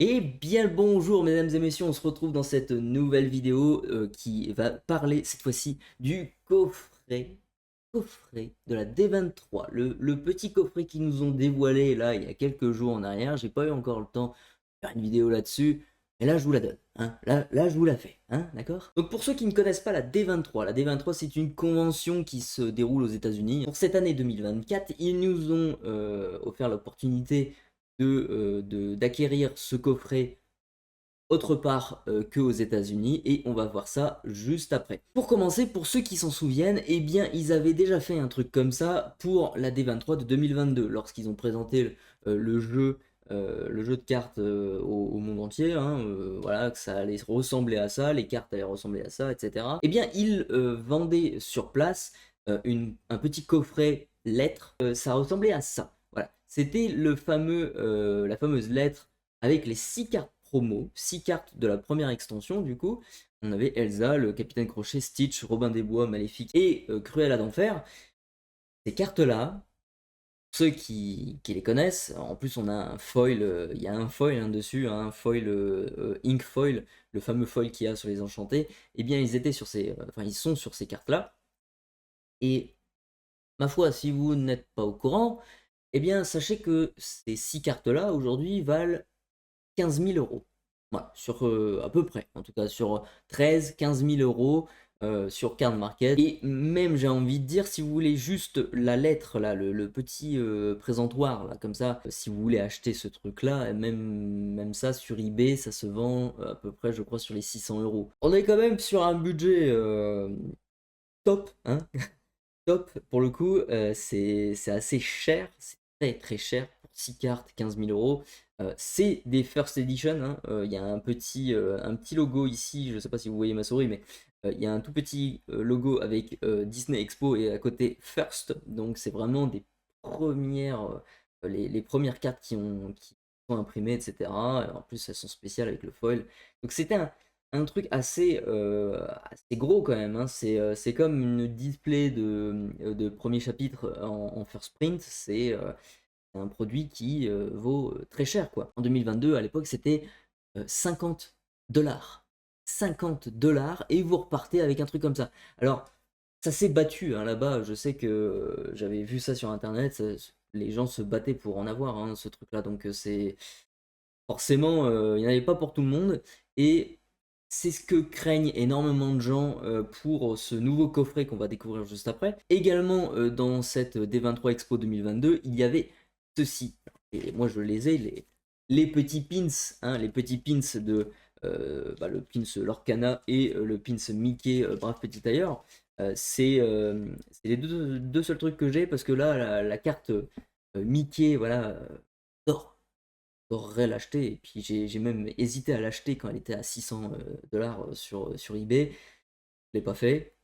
Et bien le bonjour mesdames et messieurs, on se retrouve dans cette nouvelle vidéo qui va parler cette fois-ci du coffret de la D23, le petit coffret qu'ils nous ont dévoilé là il y a quelques jours en arrière. J'ai pas eu encore le temps de faire une vidéo là-dessus, mais là je vous la donne, hein. Là je vous la fais, hein, d'accord? Donc pour ceux qui ne connaissent pas la D23 c'est une convention qui se déroule aux États-Unis. Pour cette année 2024, ils nous ont offert l'opportunité d'acquérir ce coffret autre part qu'aux États-Unis, et on va voir ça juste après. Pour commencer, pour ceux qui s'en souviennent, eh bien ils avaient déjà fait un truc comme ça pour la D23 de 2022 lorsqu'ils ont présenté le jeu de cartes au monde entier, hein, voilà, que ça allait ressembler à ça, les cartes allaient ressembler à ça, etc. Eh bien ils vendaient sur place un petit coffret lettres, ça ressemblait à ça. Voilà, c'était la fameuse lettre avec les 6 cartes promo, 6 cartes de la première extension du coup. On avait Elsa, le Capitaine Crochet, Stitch, Robin des Bois, Maléfique et Cruella d'Enfer. Ces cartes-là, ceux qui les connaissent, en plus on a un foil, il y a un foil hein, dessus, hein, un foil ink foil, le fameux foil qu'il y a sur les enchantés, et bien ils étaient sur enfin ils sont sur ces cartes-là. Et ma foi, si vous n'êtes pas au courant, eh bien sachez que ces 6 cartes-là aujourd'hui valent 15 000 euros. Voilà, sur à peu près, en tout cas sur 13 15 000 euros sur Card Market. Et même, j'ai envie de dire, si vous voulez juste la lettre, là, le petit présentoir, là, comme ça, si vous voulez acheter ce truc-là, même ça sur eBay, ça se vend à peu près, je crois, sur les 600 euros. On est quand même sur un budget top, hein, top pour le coup, c'est assez cher, c'est très très cher pour 6 cartes, 15 000 euros. C'est des first edition, hein. Il y a un petit logo ici, je ne sais pas si vous voyez ma souris, mais il y a un tout petit logo avec Disney Expo et à côté First, donc c'est vraiment des premières, les premières cartes qui sont imprimées, etc. En plus elles sont spéciales avec le foil. Donc c'était un truc assez gros quand même, hein. C'est comme une display de premier chapitre en first print. C'est un produit qui vaut très cher, quoi. En 2022, à l'époque, c'était 50 $. 50 $ et vous repartez avec un truc comme ça. Alors, ça s'est battu hein, là-bas. Je sais que j'avais vu ça sur internet. Les gens se battaient pour en avoir hein, ce truc-là. Donc, c'est forcément, il n'y en avait pas pour tout le monde. Et c'est ce que craignent énormément de gens pour ce nouveau coffret qu'on va découvrir juste après. Également, dans cette D23 Expo 2022, il y avait ceci. Et moi, je les ai, les petits pins, hein, les petits pins le pins Lorcana et le pins Mickey, Brave Petit Tailleur. C'est les deux seuls trucs que j'ai parce que là, la carte Mickey, voilà, j'adore, j'adorerais l'acheter. Et puis j'ai même hésité à l'acheter quand elle était à 600 $ sur eBay. Je l'ai pas fait.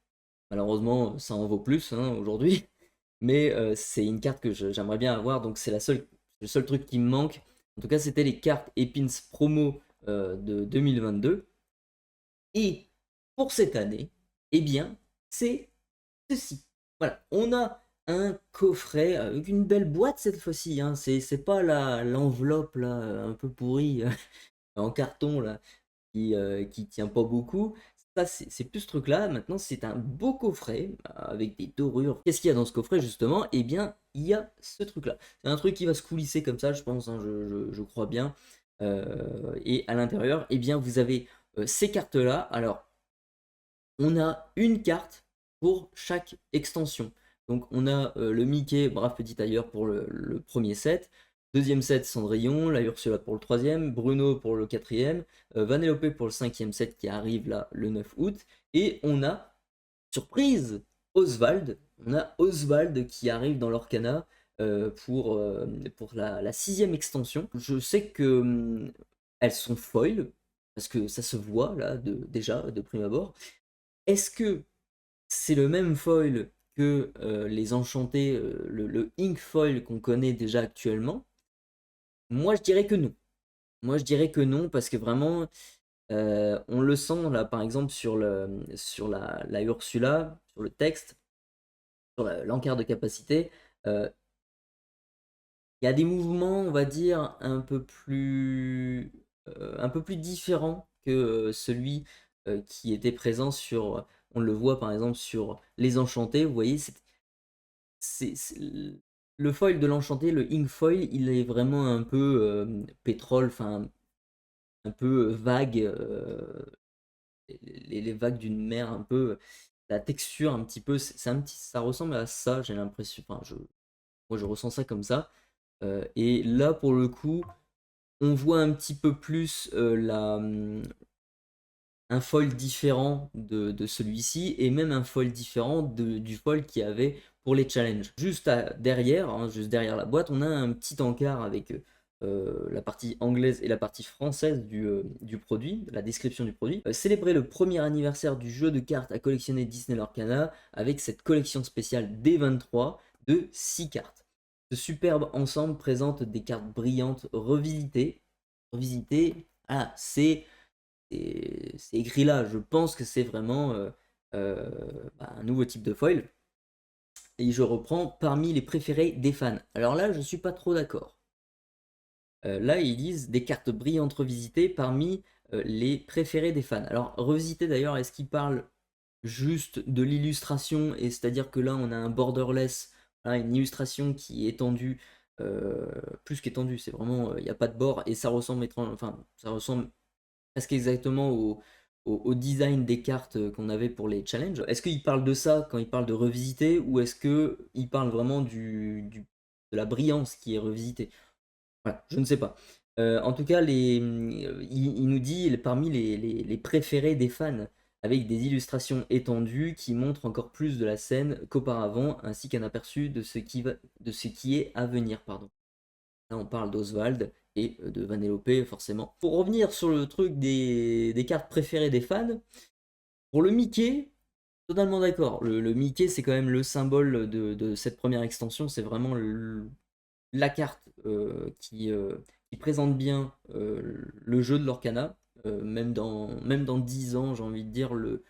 Malheureusement, ça en vaut plus hein, aujourd'hui. Mais c'est une carte que j'aimerais bien avoir. Donc c'est le seul truc qui me manque. En tout cas, c'était les cartes Epins promo de 2022. Et pour cette année, eh bien, c'est ceci. Voilà, on a un coffret avec une belle boîte cette fois-ci, hein. C'est pas l'enveloppe là un peu pourrie en carton là qui tient pas beaucoup. Ça c'est plus ce truc là. Maintenant c'est un beau coffret avec des dorures. Qu'est-ce qu'il y a dans ce coffret justement? Eh bien il y a ce truc là. C'est un truc qui va se coulisser comme ça je pense, hein, je crois bien. Et à l'intérieur eh bien vous avez ces cartes là. Alors on a une carte pour chaque extension. Donc on a le Mickey, brave petit tailleur pour le premier set, deuxième set Cendrillon, la Ursula pour le troisième, Bruno pour le quatrième, Vanellope pour le cinquième set qui arrive là le 9 août, et on a, surprise, Oswald, on a Oswald qui arrive dans l'Orcana pour la sixième extension. Je sais que elles sont foil, parce que ça se voit là déjà de prime abord. Est-ce que c'est le même foil que les enchantés, le ink foil qu'on connaît déjà actuellement? Moi, je dirais que non. Moi, je dirais que non, parce que vraiment, on le sent là, par exemple, sur la Ursula, sur le texte, sur l'encart de capacité. Il y a des mouvements, on va dire, un peu plus un peu plus différent que celui qui était présent sur, on le voit par exemple sur les Enchantés, vous voyez, le foil de l'Enchanté, le ink foil, il est vraiment un peu pétrole, enfin un peu vague, les vagues d'une mer un peu, la texture un petit peu, ça ressemble à ça, j'ai l'impression, enfin moi je ressens ça comme ça. Et là pour le coup, on voit un petit peu plus un foil différent de celui-ci, et même un foil différent du foil qu'il y avait pour les challenges. Juste derrière, hein, juste derrière la boîte, on a un petit encart avec la partie anglaise et la partie française du produit, la description du produit. Célébrer le premier anniversaire du jeu de cartes à collectionner Disney Lorcana avec cette collection spéciale D23 de 6 cartes. Ce superbe ensemble présente des cartes brillantes revisitées. Revisitées, ah, c'est écrit là. Je pense que c'est vraiment euh, un nouveau type de foil. Et je reprends parmi les préférés des fans. Alors là, je suis pas trop d'accord. Là, ils disent des cartes brillantes revisitées parmi les préférés des fans. Alors, revisiter d'ailleurs, est-ce qu'ils parlent juste de l'illustration, et c'est-à-dire que là, on a un borderless, voilà, une illustration qui est étendue, plus qu'étendue, c'est vraiment, il n'y a pas de bord, et ça ressemble enfin, ça ressemble presque exactement au design des cartes qu'on avait pour les challenges. Est-ce qu'il parle de ça quand il parle de revisiter, ou est-ce qu'il parle vraiment de la brillance qui est revisitée? Voilà, je ne sais pas. En tout cas, il nous dit parmi les préférés des fans, avec des illustrations étendues qui montrent encore plus de la scène qu'auparavant, ainsi qu'un aperçu de ce qui est à venir. Pardon. Là, on parle d'Oswald et de Vanellope, forcément. Pour revenir sur le truc des cartes préférées des fans, pour le Mickey, totalement d'accord. Le Mickey, c'est quand même le symbole de cette première extension. C'est vraiment la carte qui présente bien le jeu de l'Orcana. Même dans 10 ans, j'ai envie de dire, le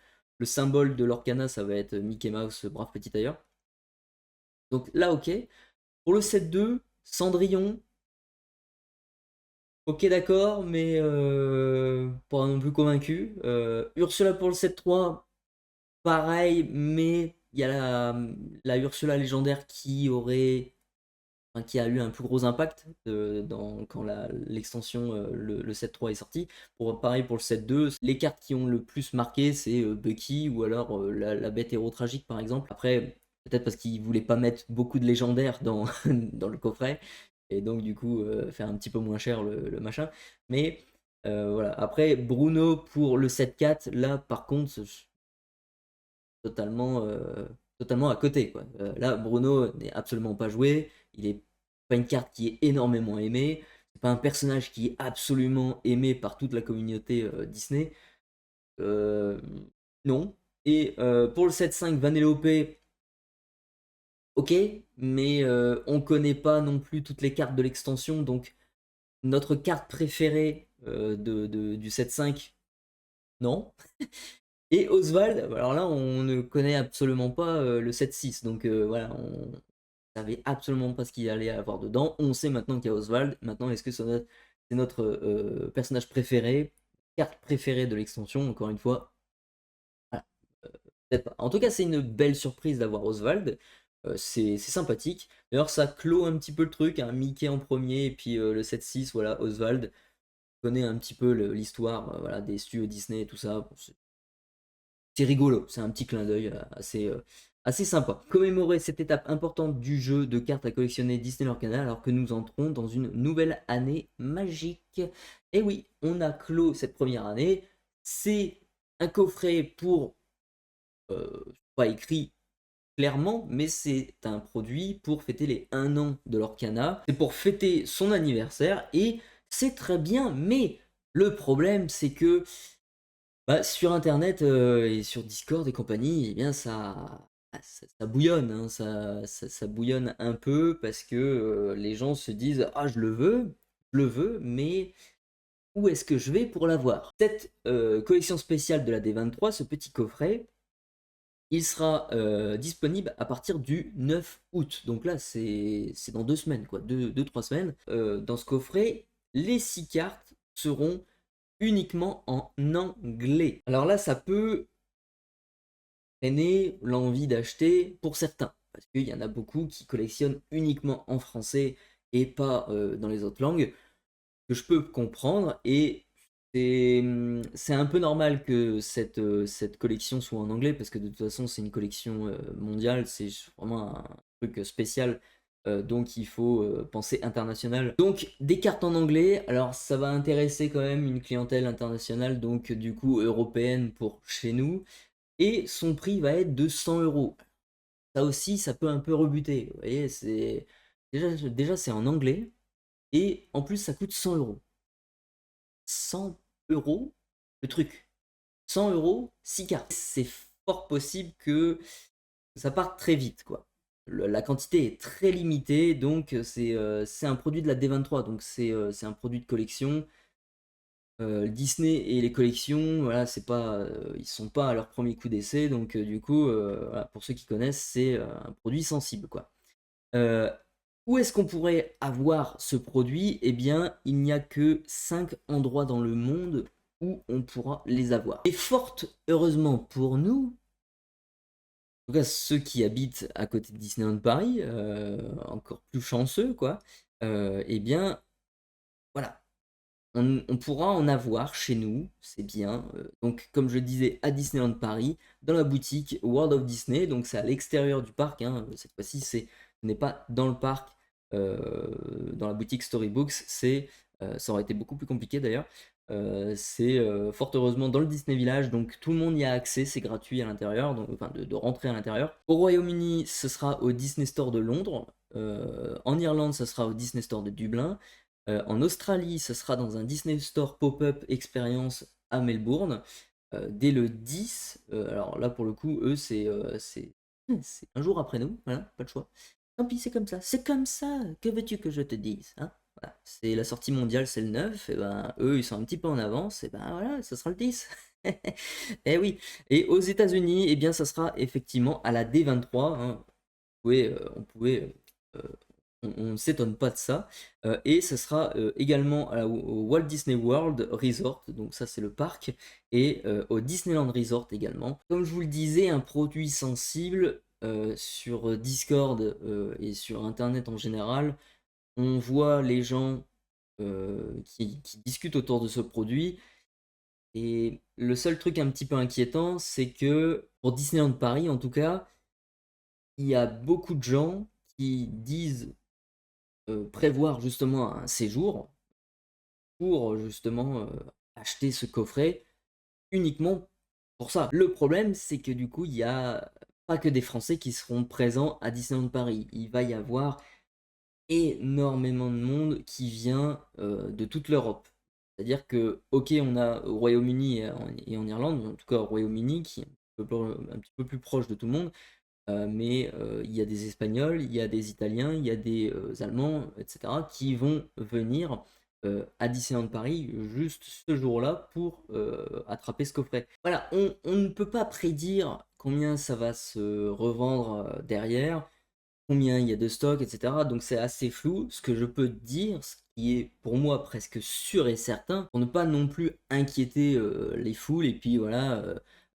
symbole de l'Orcana, ça va être Mickey Mouse, brave petit tailleur. Donc là, ok. Pour le set 2, Cendrillon, ok d'accord, mais pas non plus convaincu. Ursula pour le set 3, pareil, mais il y a la Ursula légendaire qui a eu un plus gros impact quand l'extension, le set 3 est sorti. Pareil pour le set 2, les cartes qui ont le plus marqué, c'est Bucky, ou alors la bête héros tragique par exemple. Après, peut-être parce qu'ils voulaient pas mettre beaucoup de légendaires dans, dans le coffret, et donc du coup faire un petit peu moins cher le machin. Mais voilà. Après, Bruno pour le set 4, là par contre, totalement, totalement à côté, quoi. Là, Bruno n'est absolument pas joué. Il est pas une carte qui est énormément aimée. C'est pas un personnage qui est absolument aimé par toute la communauté Disney. Euh, non. Et pour le 7-5, Vanellope, ok, mais on connaît pas non plus toutes les cartes de l'extension, donc notre carte préférée du 7-5, non. Et Oswald, alors là, on ne connaît absolument pas le 7-6, donc voilà, on savait absolument pas ce qu'il allait avoir dedans. On sait maintenant qu'il y a Oswald. Maintenant, est-ce que c'est notre personnage préféré, carte préférée de l'extension, encore une fois? Voilà, peut-être pas. En tout cas, c'est une belle surprise d'avoir Oswald. C'est sympathique. D'ailleurs, ça clôt un petit peu le truc, un Mickey en premier, et puis le 7-6, voilà, Oswald. On connaît un petit peu l'histoire, voilà, des studios Disney et tout ça. Bon, c'est rigolo, c'est un petit clin d'œil assez sympa. Commémorer cette étape importante du jeu de cartes à collectionner Disney Lorcana, alors que nous entrons dans une nouvelle année magique. Et oui, on a clos cette première année. C'est un coffret pas écrit clairement, mais c'est un produit pour fêter les 1 an de l'Orcana. C'est pour fêter son anniversaire, et c'est très bien, mais le problème, c'est que sur internet et sur Discord et compagnie, eh bien ça bouillonne, hein, ça bouillonne un peu, parce que les gens se disent: ah, je le veux, mais où est-ce que je vais pour l'avoir? Cette collection spéciale de la D23, ce petit coffret, il sera disponible à partir du 9 août. Donc là, c'est dans 2 semaines, quoi, 2-3 semaines. Dans ce coffret, les 6 cartes seront uniquement en anglais. Alors là, ça peut freiner l'envie d'acheter pour certains, parce qu'il y en a beaucoup qui collectionnent uniquement en français et pas dans les autres langues, que je peux comprendre, et c'est un peu normal que cette collection soit en anglais, parce que de toute façon c'est une collection mondiale, c'est vraiment un truc spécial, donc il faut penser international. Donc des cartes en anglais, alors ça va intéresser quand même une clientèle internationale, donc du coup européenne pour chez nous, et son prix va être de 100 €. Ça aussi, ça peut un peu rebuter, vous voyez, c'est déjà c'est en anglais, et en plus ça coûte 100 €. 100 € le truc. 100 €, 6 cartes. C'est fort possible que ça parte très vite, quoi. La quantité est très limitée, donc c'est un produit de la D23, donc c'est un produit de collection. Disney et les collections, voilà, c'est pas, ils sont pas à leur premier coup d'essai, donc du coup, voilà, pour ceux qui connaissent, c'est un produit sensible, quoi. Heu, Où est-ce qu'on pourrait avoir ce produit? Eh bien, il n'y a que 5 endroits dans le monde où on pourra les avoir. Et fort heureusement pour nous, en tout cas ceux qui habitent à côté de Disneyland Paris, encore plus chanceux quoi, et bien, voilà, on pourra en avoir chez nous, c'est bien, donc comme je le disais, à Disneyland Paris, dans la boutique World of Disney, donc c'est à l'extérieur du parc, hein, cette fois-ci ce n'est pas dans le parc, dans la boutique Storybooks, ça aurait été beaucoup plus compliqué d'ailleurs, c'est, fort heureusement dans le Disney Village, donc tout le monde y a accès, c'est gratuit à l'intérieur, donc enfin de rentrer à l'intérieur. Au Royaume-Uni, ce sera au Disney Store de Londres, en Irlande, ce sera au Disney Store de Dublin, en Australie, ce sera dans un Disney Store Pop-up Experience à Melbourne, dès le 10. Alors là, pour le coup, eux, c'est un jour après nous, voilà, pas de choix. Tant pis, c'est comme ça, que veux-tu que je te dise, hein? Voilà, c'est la sortie mondiale, c'est le 9, et ben eux, ils sont un petit peu en avance, et ben voilà, ça sera le 10. Et oui, et aux États-Unis, eh bien, ça sera effectivement à la D23, hein. On pouvait, on ne s'étonne pas de ça. Et ce sera également au Walt Disney World Resort, donc ça c'est le parc, et au Disneyland Resort également. Comme je vous le disais, un produit sensible sur Discord et sur Internet en général, on voit les gens qui discutent autour de ce produit. Et le seul truc un petit peu inquiétant, c'est que pour Disneyland Paris en tout cas, il y a beaucoup de gens qui disent prévoir justement un séjour pour justement acheter ce coffret uniquement pour ça. Le problème, c'est que du coup, il y a pas que des Français qui seront présents à Disneyland Paris. Il va y avoir énormément de monde qui vient de toute l'Europe. C'est-à-dire que, ok, on a au Royaume-Uni et en Irlande, en tout cas au Royaume-Uni, qui est un petit peu plus proche de tout le monde, mais il y a des Espagnols, il y a des Italiens, il y a des Allemands, etc., qui vont venir à Disneyland Paris juste ce jour-là pour attraper ce coffret. Voilà, on ne peut pas prédire combien ça va se revendre derrière, combien il y a de stock, etc. Donc c'est assez flou. Ce que je peux te dire, ce qui est pour moi presque sûr et certain, pour ne pas non plus inquiéter les foules et puis voilà,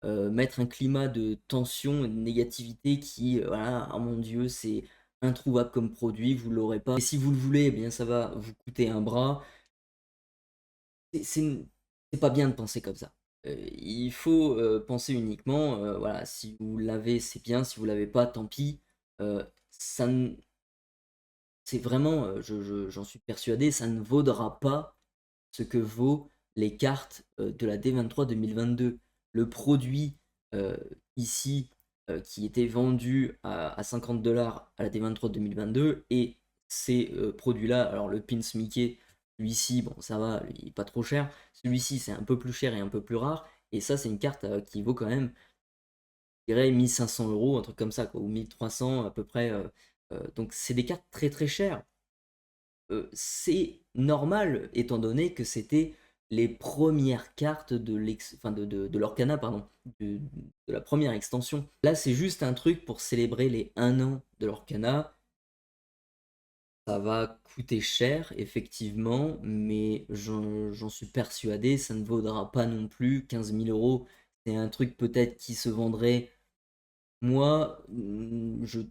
mettre un climat de tension et de négativité qui, voilà, oh mon Dieu, c'est introuvable comme produit, vous l'aurez pas. Et si vous le voulez, eh bien ça va vous coûter un bras. C'est c'est- c'est pas bien de penser comme ça. Il faut penser uniquement, voilà, si vous l'avez, c'est bien, si vous l'avez pas, tant pis. Ça ne C'est vraiment, j'en suis persuadé, ça ne vaudra pas ce que vaut les cartes, de la D23 2022. Le produit, heu, ici, qui était vendu à 50 $ à la D23 2022, et ces, produits-là, alors le pins Mickey, celui-ci, bon ça va, il est pas trop cher. Celui-ci, c'est un peu plus cher et un peu plus rare, et ça, c'est une carte, qui vaut quand même, je dirais 1 500 €, un truc comme ça quoi, ou 1 300 à peu près, donc c'est des cartes très, très chères. C'est normal étant donné que c'était les premières cartes de l'Orcana, pardon, de la première extension. Là, c'est juste un truc pour célébrer les 1 an de l'Orcana. Ça va coûter cher, effectivement, mais j'en suis persuadé, ça ne vaudra pas non plus 15 000 euros. C'est un truc peut-être qui se vendrait, moi, je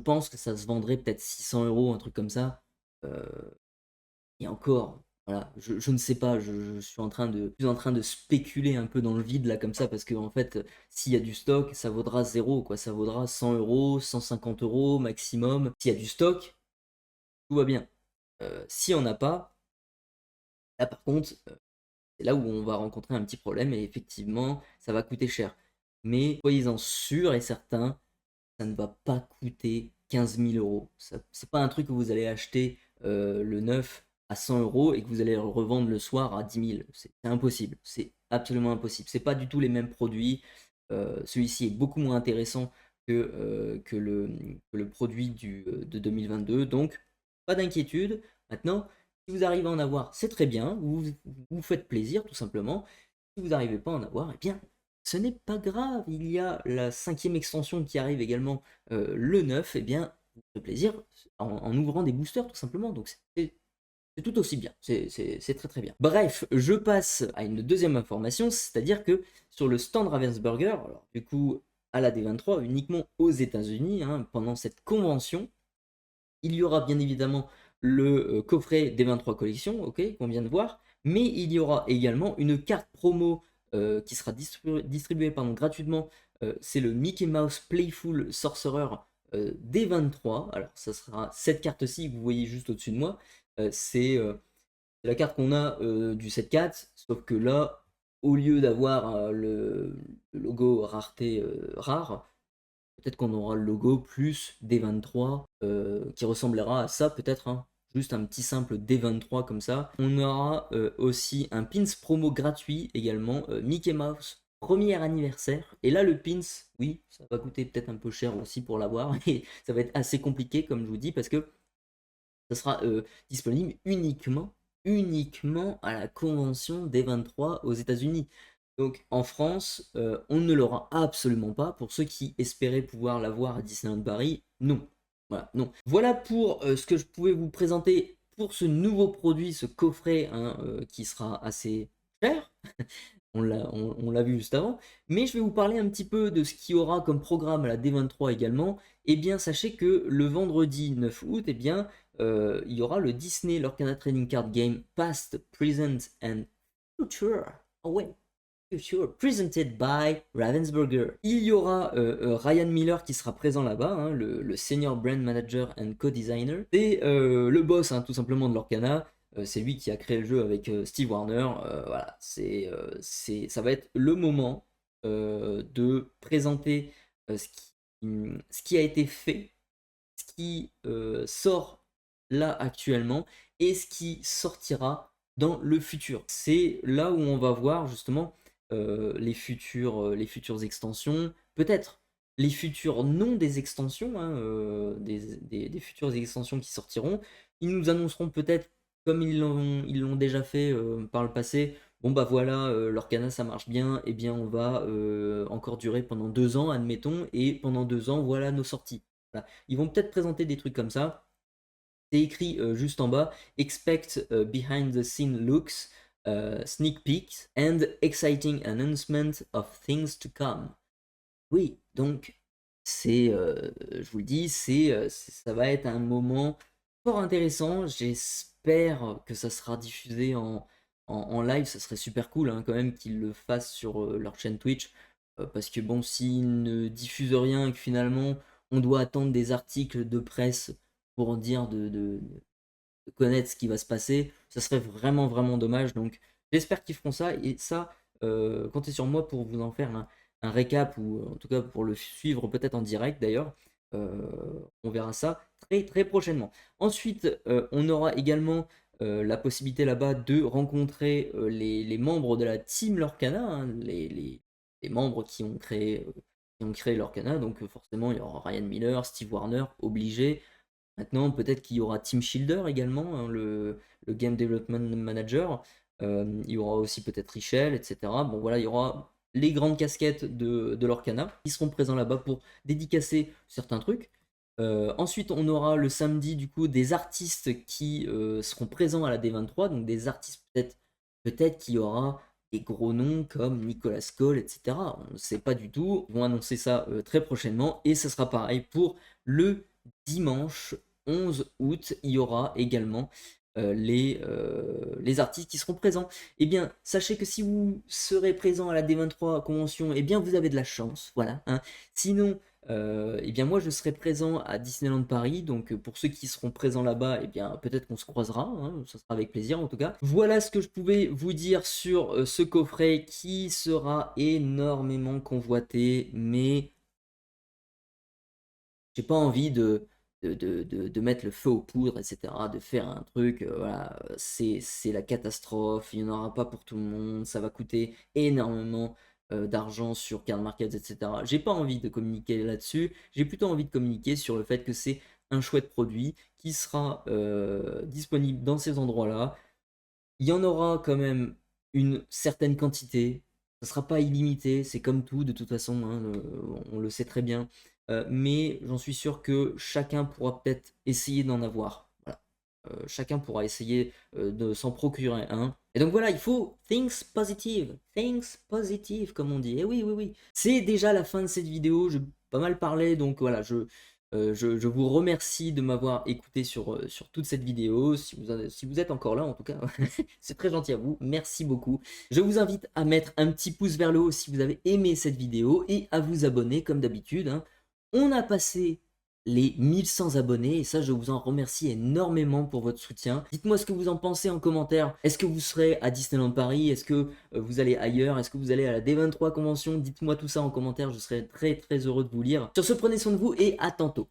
pense que ça se vendrait peut-être 600 euros, un truc comme ça. Euh, et encore, voilà, je ne sais pas, je suis en train de spéculer un peu dans le vide là comme ça, parce que en fait, s'il y a du stock, ça vaudra zéro, quoi. Ça vaudra 100 euros, 150 euros maximum. S'il y a du stock, tout va bien. Si on n'a pas, là par contre, c'est là où on va rencontrer un petit problème et effectivement, ça va coûter cher. Mais soyez-en sûrs et certains, ça ne va pas coûter 15 000 euros. C'est pas un truc que vous allez acheter le neuf à 100 euros et que vous allez le revendre le soir à 10 000. C'est impossible. C'est absolument impossible. C'est pas du tout les mêmes produits. Celui-ci est beaucoup moins intéressant que le produit de 2022. Donc, pas d'inquiétude. Maintenant, si vous arrivez à en avoir, c'est très bien. Vous faites plaisir, tout simplement. Si vous n'arrivez pas à en avoir, eh bien, ce n'est pas grave. Il y a la 5e extension qui arrive également le 9. Eh bien, vous faites plaisir en ouvrant des boosters, tout simplement. Donc, c'est tout aussi bien, c'est très très bien. Bref, je passe à une deuxième information, c'est-à-dire que sur le stand Ravensburger, alors du coup à la D23, uniquement aux États-Unis, hein, pendant cette convention, il y aura bien évidemment le coffret D23 Collection, ok, qu'on vient de voir, mais il y aura également une carte promo qui sera distribuée pardon, gratuitement. C'est le Mickey Mouse Playful Sorcerer D23. Alors, ça sera cette carte-ci que vous voyez juste au-dessus de moi. C'est la carte qu'on a du 7-4, sauf que là, au lieu d'avoir le logo rareté rare, peut-être qu'on aura le logo plus D23 qui ressemblera à ça peut-être, hein. Juste un petit simple D23 comme ça. On aura aussi un pins promo gratuit également, Mickey Mouse premier anniversaire. Et là le pins, oui, ça va coûter peut-être un peu cher aussi pour l'avoir et ça va être assez compliqué comme je vous dis parce que ça sera disponible uniquement à la convention des 23 aux États-Unis. Donc en France, on ne l'aura absolument pas. Pour ceux qui espéraient pouvoir l'avoir à Disneyland Paris, non. Voilà, non. Voilà pour ce que je pouvais vous présenter pour ce nouveau produit, ce coffret hein, qui sera assez cher. On l'a vu juste avant. Mais je vais vous parler un petit peu de ce qu'il y aura comme programme à la D23 également. Eh bien, sachez que le vendredi 9 août, eh bien, il y aura le Disney Lorcana Trading Card Game Past, Present and Future. Oh ouais, Future, presented by Ravensburger. Il y aura Ryan Miller qui sera présent là-bas, hein, le Senior Brand Manager and Co-Designer. C'est le boss, hein, tout simplement, de Lorcana. C'est lui qui a créé le jeu avec Steve Warner. Voilà, ça va être le moment de présenter ce qui a été fait, ce qui sort là actuellement et ce qui sortira dans le futur. C'est là où on va voir justement les futures extensions, peut-être les futurs noms des extensions, hein, des futures extensions qui sortiront. Ils nous annonceront peut-être, comme ils l'ont déjà fait par le passé, bon bah voilà, l'Orcana ça marche bien, et bien on va encore durer pendant 2 ans, admettons, et pendant 2 ans, voilà nos sorties. Voilà. Ils vont peut-être présenter des trucs comme ça. C'est écrit juste en bas, expect behind the scene looks, sneak peeks and exciting announcement of things to come. Oui, donc je vous le dis, ça va être un moment fort intéressant. J'espère que ça sera diffusé en live. Ça serait super cool hein, quand même qu'ils le fassent sur leur chaîne Twitch. Parce que bon, s'ils ne diffusent rien et que finalement on doit attendre des articles de presse pour dire de connaître ce qui va se passer, ça serait vraiment vraiment dommage. Donc j'espère qu'ils feront ça et ça, comptez sur moi pour vous en faire un récap ou en tout cas pour le suivre peut-être en direct d'ailleurs. On verra ça très très prochainement. Ensuite, on aura également la possibilité là-bas de rencontrer les membres de la team Lorcana, hein, les membres qui ont créé Lorcana. Donc forcément, il y aura Ryan Miller, Steve Warner, obligé. Maintenant, peut-être qu'il y aura Tim Schilder également, hein, le Game Development Manager. Il y aura aussi peut-être Richel, etc. Bon voilà, il y aura les grandes casquettes de l'Orcana qui seront présents là-bas pour dédicacer certains trucs. Ensuite, on aura le samedi, du coup, des artistes qui seront présents à la D23. Donc des artistes, peut-être qu'il y aura des gros noms comme Nicolas Cole, etc. On ne sait pas du tout. Ils vont annoncer ça très prochainement. Et ce sera pareil pour le dimanche 11 août. Il y aura également les artistes qui seront présents. Eh bien, sachez que si vous serez présent à la D23 convention, eh bien, vous avez de la chance. Voilà. Hein. Sinon, eh bien moi je serai présent à Disneyland Paris, donc pour ceux qui seront présents là-bas, eh bien peut-être qu'on se croisera, hein, ça sera avec plaisir en tout cas. Voilà ce que je pouvais vous dire sur ce coffret qui sera énormément convoité, mais j'ai pas envie de mettre le feu aux poudres, etc., de faire un truc, voilà, c'est la catastrophe, il n'y en aura pas pour tout le monde, ça va coûter énormément d'argent sur card markets, etc. J'ai pas envie de communiquer là-dessus, j'ai plutôt envie de communiquer sur le fait que c'est un chouette produit qui sera disponible dans ces endroits-là. Il y en aura quand même une certaine quantité. Ça ne sera pas illimité, c'est comme tout de toute façon, hein, on le sait très bien. Mais j'en suis sûr que chacun pourra peut-être essayer d'en avoir. Voilà. Chacun pourra essayer de s'en procurer un. Et donc voilà, il faut things positive comme on dit. Et oui, oui, oui. C'est déjà la fin de cette vidéo, j'ai pas mal parlé, donc voilà, je vous remercie de m'avoir écouté sur toute cette vidéo. Si vous êtes encore là, en tout cas, c'est très gentil à vous. Merci beaucoup. Je vous invite à mettre un petit pouce vers le haut si vous avez aimé cette vidéo et à vous abonner comme d'habitude. Hein. On a passé les 1100 abonnés et ça, je vous en remercie énormément pour votre soutien. Dites-moi ce que vous en pensez en commentaire. Est-ce que vous serez à Disneyland Paris? Est-ce que vous allez ailleurs? Est-ce que vous allez à la D23 convention? Dites-moi tout ça en commentaire, je serai très très heureux de vous lire. Sur ce, prenez soin de vous et à tantôt.